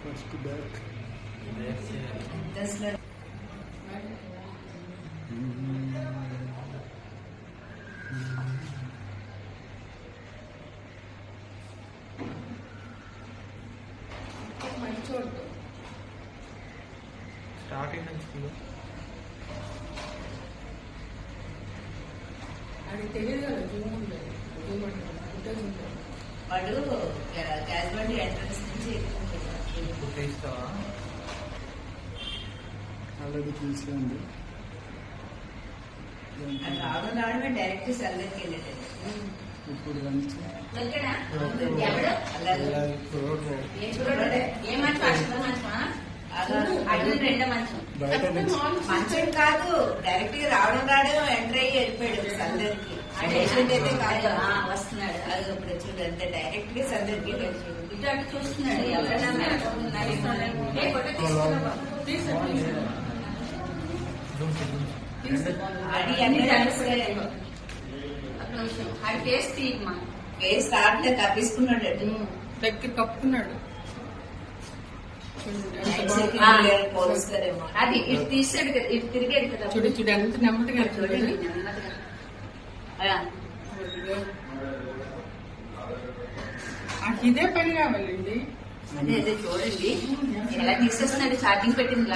First back starting నుంచి అది తెలియదు కదా జూమ్ ఉండదు జూమ్ ఉంటుంది వాడు క్యాజువాలిటీ ఎంట్రన్స్ నుంచి ఇస్తావా ఆల్రెడీ తీసేయండి. రావడం రావడమే డైరెక్ట్ సెల్లర్కి వెళ్ళేటది. ఇప్పుడు లంచ్ మంచం కాదు, డైరెక్ట్ గా రావడం ఎంటర్ అయ్యి వెళ్ళిపోయాడు సందర్కి. పేషెంట్ అయితే కాదు, వస్తున్నాడు. అది ఇప్పుడు చూడు అంతే డైరెక్ట్ గా సందర్కి ఇటు అటు చూస్తున్నాడు. ఎవరైనా అది అన్ని అది ఫేస్ తీయమ్మా. ఫేస్ తాటితే కప్పించుకున్నాడు, దగ్గర కప్పుకున్నాడు. పోలుస్తారేమో. అది ఇటు తీసాడు కదా, ఇటు తిరిగాడు కదా. చూడు చూడు ఎంత నెమ్మదిగా చూడండి నెమ్మదిగా. ఇదే పని కావాలండి. అదే అదే చూడండి ఎలా తీసేస్తున్నాడు. ఛార్జింగ్ పెట్టింది.